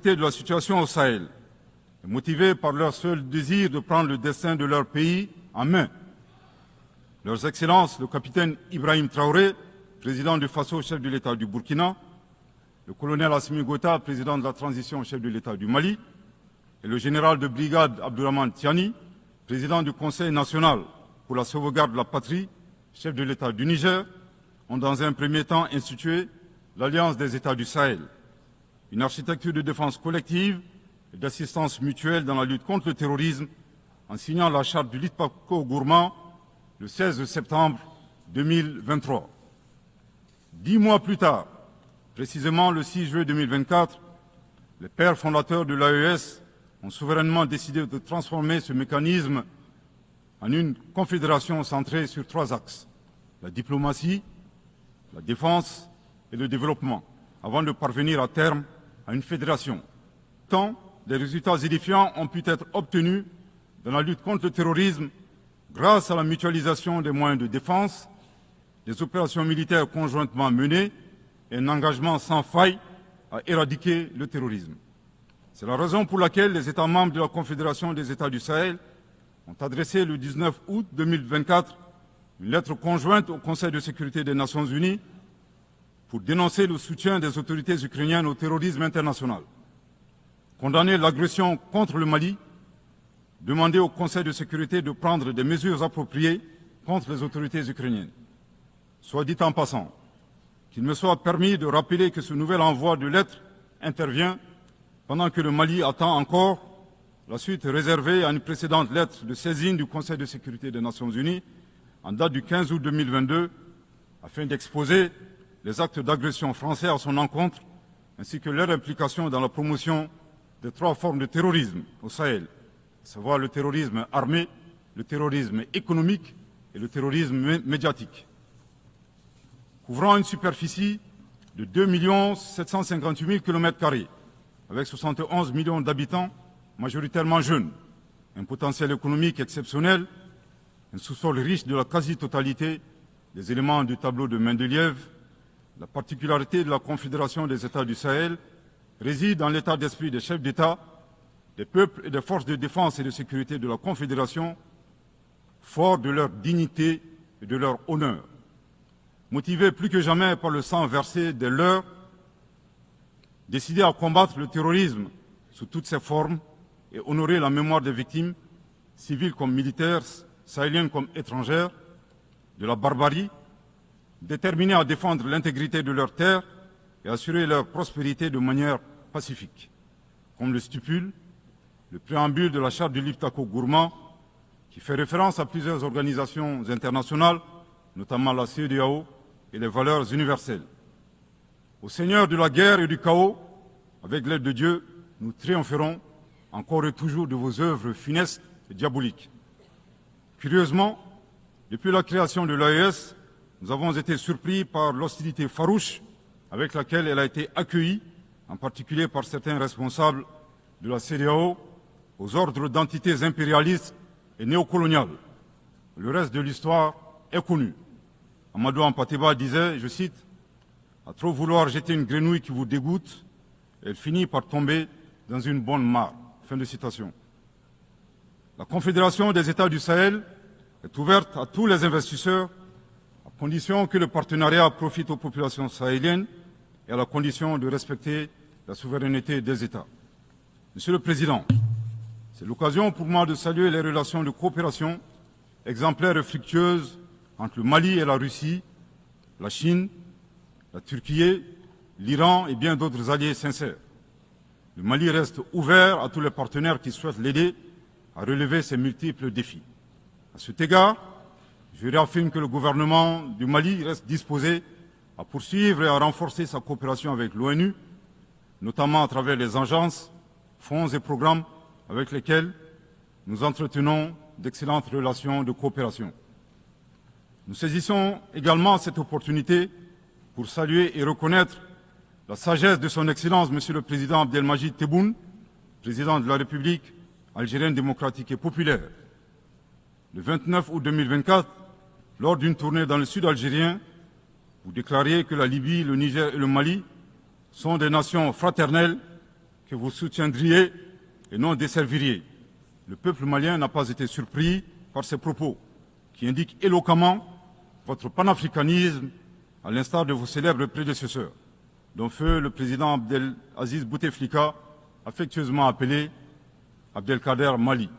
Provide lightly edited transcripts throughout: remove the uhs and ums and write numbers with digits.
gravité de la situation au Sahel et motivés par leur seul désir de prendre le destin de leur pays en main. Leurs Excellences, le capitaine Ibrahim Traoré, président du Faso, chef de l'État du Burkina, le colonel Assimi Goïta, président de la transition, chef de l'État du Mali, et le général de brigade Abdourahmane Tiani, président du Conseil national pour la sauvegarde de la patrie, chef de l'État du Niger, ont dans un premier temps institué l'Alliance des États du Sahel, une architecture de défense collective et d'assistance mutuelle dans la lutte contre le terrorisme, en signant la charte du Liptako-Gourma le 16 septembre 2023. 10 mois plus tard, précisément le 6 juillet 2024, les pères fondateurs de l'AES ont souverainement décidé de transformer ce mécanisme en une confédération centrée sur 3 axes: la diplomatie, la défense et le développement, avant de parvenir à terme à une fédération. Tant les résultats édifiants ont pu être obtenus dans la lutte contre le terrorisme grâce à la mutualisation des moyens de défense, des opérations militaires conjointement menées et un engagement sans faille à éradiquer le terrorisme. C'est la raison pour laquelle les États membres de la Confédération des États du Sahel ont adressé le 19 août 2024 une lettre conjointe au Conseil de sécurité des Nations Unies pour dénoncer le soutien des autorités ukrainiennes au terrorisme international, condamner l'agression contre le Mali, demander au Conseil de sécurité de prendre des mesures appropriées contre les autorités ukrainiennes. Soit dit en passant, qu'il me soit permis de rappeler que ce nouvel envoi de lettres intervient pendant que le Mali attend encore la suite réservée à une précédente lettre de saisine du Conseil de sécurité des Nations Unies en date du 15 août 2022, afin d'exposer les actes d'agression français à son encontre, ainsi que leur implication dans la promotion des 3 formes de terrorisme au Sahel, à savoir le terrorisme armé, le terrorisme économique et le terrorisme médiatique. Couvrant une superficie de 2 758 000 km², avec 71 millions d'habitants, majoritairement jeunes, un potentiel économique exceptionnel, un sous-sol riche de la quasi-totalité des éléments du tableau de Mendeleïev, la particularité de la Confédération des États du Sahel réside dans l'état d'esprit des chefs d'État, des peuples et des forces de défense et de sécurité de la Confédération, forts de leur dignité et de leur honneur. Motivés plus que jamais par le sang versé des leurs, décidés à combattre le terrorisme sous toutes ses formes et honorer la mémoire des victimes, civiles comme militaires, sahéliennes comme étrangères, de la barbarie, déterminés à défendre l'intégrité de leurs terres et assurer leur prospérité de manière pacifique. Comme le stipule le préambule de la charte du Liptako-Gourma, qui fait référence à plusieurs organisations internationales, notamment la CEDEAO et les valeurs universelles. Au Seigneur de la guerre et du chaos, avec l'aide de Dieu, nous triompherons encore et toujours de vos œuvres funestes et diaboliques. Curieusement, depuis la création de l'AES, nous avons été surpris par l'hostilité farouche avec laquelle elle a été accueillie, en particulier par certains responsables de la CEDEAO, aux ordres d'entités impérialistes et néocoloniales. Le reste de l'histoire est connu. Amadou Hampâté-Bâ disait, je cite, « À trop vouloir jeter une grenouille qui vous dégoûte, elle finit par tomber dans une bonne mare. » Fin de citation. La Confédération des États du Sahel est ouverte à tous les investisseurs, à condition que le partenariat profite aux populations sahéliennes et à la condition de respecter la souveraineté des États. Monsieur le Président, c'est l'occasion pour moi de saluer les relations de coopération exemplaires et fructueuses entre le Mali et la Russie, la Chine, la Turquie, l'Iran et bien d'autres alliés sincères. Le Mali reste ouvert à tous les partenaires qui souhaitent l'aider à relever ces multiples défis. À cet égard, je réaffirme que le gouvernement du Mali reste disposé à poursuivre et à renforcer sa coopération avec l'ONU, notamment à travers les agences, fonds et programmes avec lesquels nous entretenons d'excellentes relations de coopération. Nous saisissons également cette opportunité pour saluer et reconnaître la sagesse de son Excellence, Monsieur le Président Abdelmadjid Tebboune, Président de la République algérienne démocratique et populaire. Le 29 août 2024, lors d'une tournée dans le sud algérien, vous déclariez que la Libye, le Niger et le Mali sont des nations fraternelles que vous soutiendriez et non desserviriez. Le peuple malien n'a pas été surpris par ces propos, qui indiquent éloquemment votre panafricanisme, à l'instar de vos célèbres prédécesseurs, dont feu le président Abdelaziz Bouteflika, affectueusement appelé Abdelkader Mali.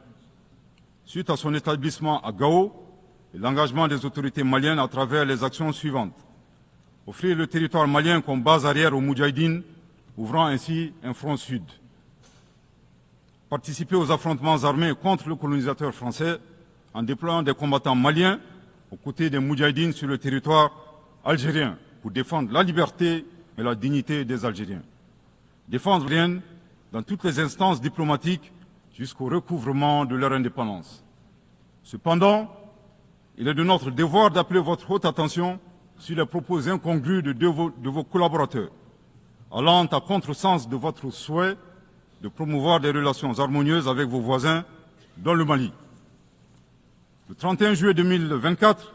Suite à son établissement à Gao, et l'engagement des autorités maliennes à travers les actions suivantes. Offrir le territoire malien comme base arrière aux Moudjahidines, ouvrant ainsi un front sud. Participer aux affrontements armés contre le colonisateur français en déployant des combattants maliens aux côtés des Moudjahidines sur le territoire algérien pour défendre la liberté et la dignité des Algériens. Défendre l'Algérien dans toutes les instances diplomatiques jusqu'au recouvrement de leur indépendance. Cependant, il est de notre devoir d'appeler votre haute attention sur les propos incongrus de vos collaborateurs, allant à contresens de votre souhait de promouvoir des relations harmonieuses avec vos voisins dans le Mali. Le 31 juillet 2024,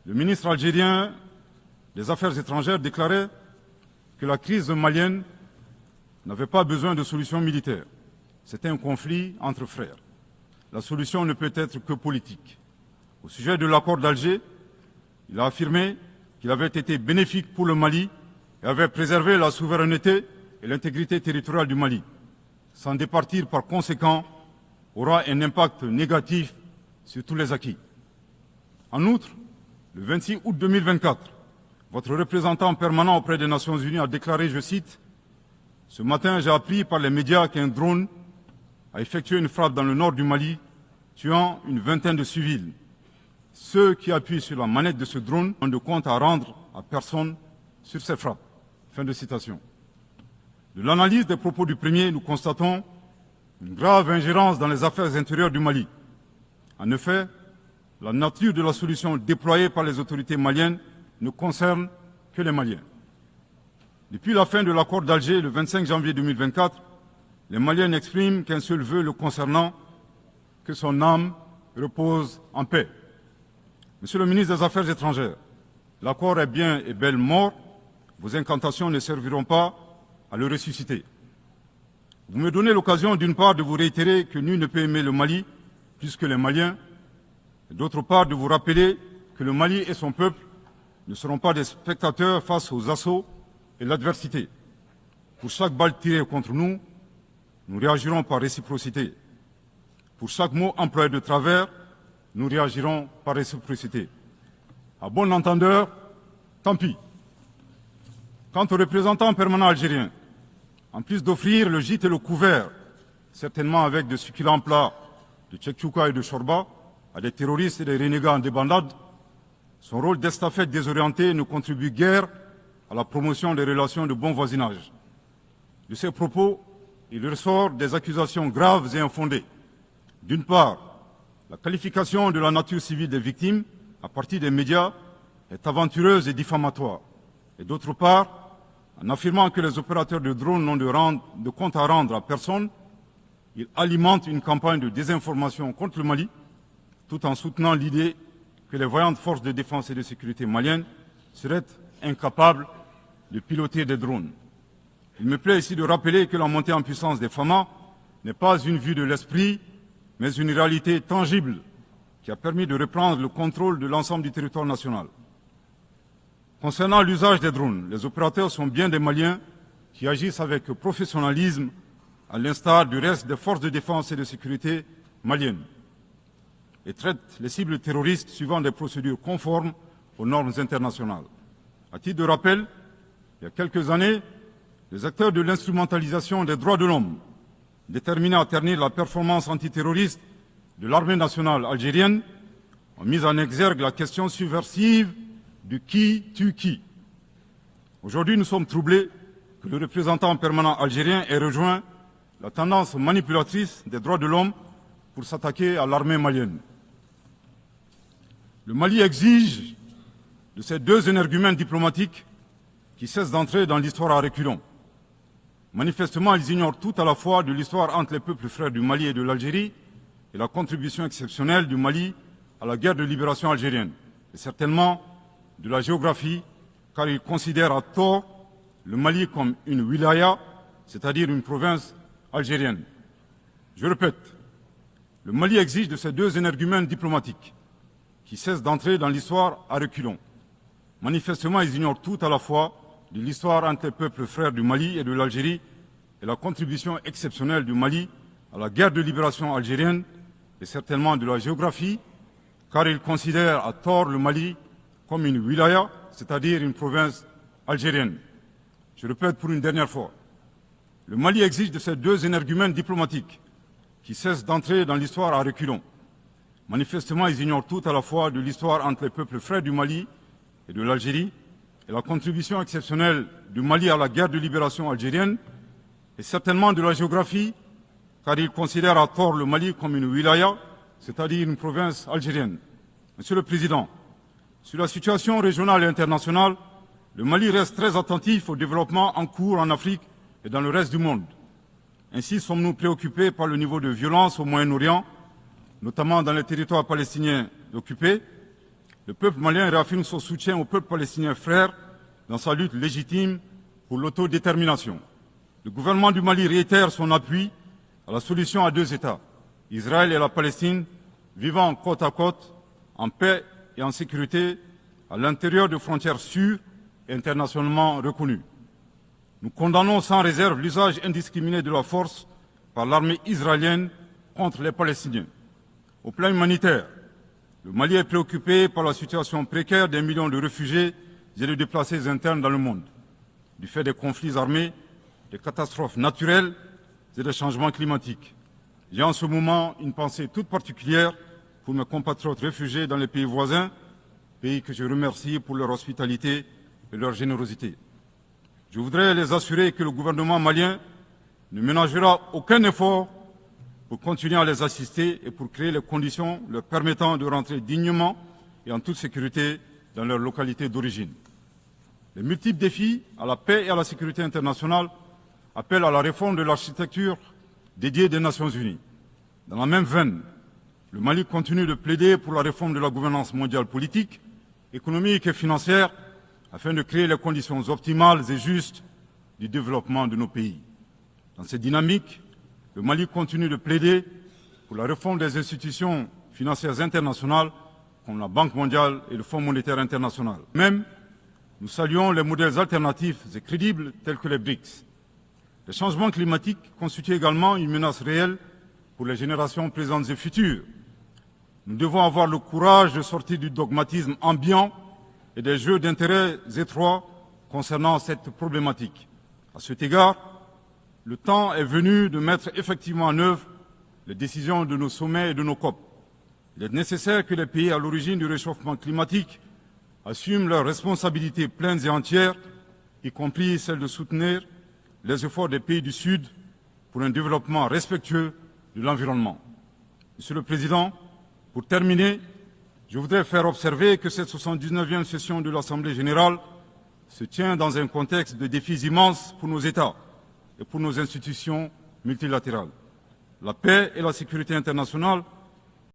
le ministre algérien des Affaires étrangères déclarait que la crise malienne n'avait pas besoin de solution militaire. C'était un conflit entre frères. La solution ne peut être que politique. Au sujet de l'accord d'Alger, il a affirmé qu'il avait été bénéfique pour le Mali et avait préservé la souveraineté et l'intégrité territoriale du Mali. S'en départir par conséquent aura un impact négatif sur tous les acquis. En outre, le 26 août 2024, votre représentant permanent auprès des Nations Unies a déclaré, je cite, « Ce matin, j'ai appris par les médias qu'un drone a effectué une frappe dans le nord du Mali, tuant une vingtaine de civils. Ceux qui appuient sur la manette de ce drone ont de compte à rendre à personne sur ces frappes. » Fin de citation. De l'analyse des propos du premier, nous constatons une grave ingérence dans les affaires intérieures du Mali. En effet, la nature de la solution déployée par les autorités maliennes ne concerne que les Maliens. Depuis la fin de l'accord d'Alger, le 25 janvier 2024, les Maliens n'expriment qu'un seul vœu le concernant, que son âme repose en paix. Monsieur le ministre des Affaires étrangères, l'accord est bien et bel mort, vos incantations ne serviront pas à le ressusciter. Vous me donnez l'occasion d'une part de vous réitérer que nul ne peut aimer le Mali plus que les Maliens, et d'autre part de vous rappeler que le Mali et son peuple ne seront pas des spectateurs face aux assauts et l'adversité. Pour chaque balle tirée contre nous, nous réagirons par réciprocité. Pour chaque mot employé de travers, nous réagirons par réciprocité. À bon entendeur, tant pis. Quant aux représentants permanents algériens, en plus d'offrir le gîte et le couvert, certainement avec de succulents plats de tchèque-tchouka et de chorba, à des terroristes et des renégats en débandade, son rôle d'estafette désorienté ne contribue guère à la promotion des relations de bon voisinage. De ces propos, il ressort des accusations graves et infondées. D'une part, la qualification de la nature civile des victimes à partir des médias est aventureuse et diffamatoire. Et d'autre part, en affirmant que les opérateurs de drones n'ont de compte à rendre à personne, il alimente une campagne de désinformation contre le Mali, tout en soutenant l'idée que les voyantes forces de défense et de sécurité maliennes seraient incapables de piloter des drones. Il me plaît ici de rappeler que la montée en puissance des FAMA n'est pas une vue de l'esprit, mais une réalité tangible qui a permis de reprendre le contrôle de l'ensemble du territoire national. Concernant l'usage des drones, les opérateurs sont bien des Maliens qui agissent avec professionnalisme, à l'instar du reste des forces de défense et de sécurité maliennes, et traitent les cibles terroristes suivant des procédures conformes aux normes internationales. À titre de rappel, il y a quelques années, les acteurs de l'instrumentalisation des droits de l'homme, déterminés à ternir la performance antiterroriste de l'armée nationale algérienne, ont mis en exergue la question subversive du qui tue qui. Aujourd'hui, nous sommes troublés que le représentant permanent algérien ait rejoint la tendance manipulatrice des droits de l'homme pour s'attaquer à l'armée malienne. Le Mali exige de ces deux énergumènes diplomatiques qui cessent d'entrer dans l'histoire à reculons. Manifestement, ils ignorent tout à la fois de l'histoire entre les peuples frères du Mali et de l'Algérie et la contribution exceptionnelle du Mali à la guerre de libération algérienne, et certainement de la géographie, car ils considèrent à tort le Mali comme une wilaya, c'est-à-dire une province algérienne. Je répète, le Mali exige de ces deux énergumènes diplomatiques qui cessent d'entrer dans l'histoire à reculons. Manifestement, ils ignorent tout à la fois de l'histoire entre les peuples frères du Mali et de l'Algérie et la contribution exceptionnelle du Mali à la guerre de libération algérienne et certainement de la géographie, car ils considèrent à tort le Mali comme une wilaya, c'est-à-dire une province algérienne. Je répète pour une dernière fois, le Mali exige de ces deux énergumènes diplomatiques qui cessent d'entrer dans l'histoire à reculons. Manifestement, ils ignorent tout à la fois de l'histoire entre les peuples frères du Mali et de l'Algérie et la contribution exceptionnelle du Mali à la guerre de libération algérienne et certainement de la géographie, car ils considèrent à tort le Mali comme une wilaya, c'est-à-dire une province algérienne. Monsieur le Président, sur la situation régionale et internationale, le Mali reste très attentif au développement en cours en Afrique et dans le reste du monde. Ainsi sommes-nous préoccupés par le niveau de violence au Moyen-Orient, notamment dans les territoires palestiniens occupés. Le peuple malien réaffirme son soutien au peuple palestinien frère dans sa lutte légitime pour l'autodétermination. Le gouvernement du Mali réitère son appui à la solution à deux États, Israël et la Palestine, vivant côte à côte, en paix et en sécurité, à l'intérieur de frontières sûres et internationalement reconnues. Nous condamnons sans réserve l'usage indiscriminé de la force par l'armée israélienne contre les Palestiniens. Au plan humanitaire, le Mali est préoccupé par la situation précaire des millions de réfugiés et de déplacés internes dans le monde, du fait des conflits armés, des catastrophes naturelles et des changements climatiques. J'ai en ce moment une pensée toute particulière pour mes compatriotes réfugiés dans les pays voisins, pays que je remercie pour leur hospitalité et leur générosité. Je voudrais les assurer que le gouvernement malien ne ménagera aucun effort pour continuer à les assister et pour créer les conditions leur permettant de rentrer dignement et en toute sécurité dans leur localité d'origine. Les multiples défis à la paix et à la sécurité internationale appellent à la réforme de l'architecture dédiée des Nations Unies. Dans la même veine, le Mali continue de plaider pour la réforme de la gouvernance mondiale politique, économique et financière afin de créer les conditions optimales et justes du développement de nos pays. Dans cette dynamique, le Mali continue de plaider pour la réforme des institutions financières internationales comme la Banque mondiale et le Fonds monétaire international. Même, nous saluons les modèles alternatifs et crédibles tels que les BRICS. Les changements climatiques constituent également une menace réelle pour les générations présentes et futures. Nous devons avoir le courage de sortir du dogmatisme ambiant et des jeux d'intérêts étroits concernant cette problématique. À cet égard, le temps est venu de mettre effectivement en œuvre les décisions de nos sommets et de nos COP. Il est nécessaire que les pays à l'origine du réchauffement climatique assument leurs responsabilités pleines et entières, y compris celle de soutenir les efforts des pays du Sud pour un développement respectueux de l'environnement. Monsieur le Président, pour terminer, je voudrais faire observer que cette 79e session de l'Assemblée générale se tient dans un contexte de défis immenses pour nos États et pour nos institutions multilatérales. La paix et la sécurité internationale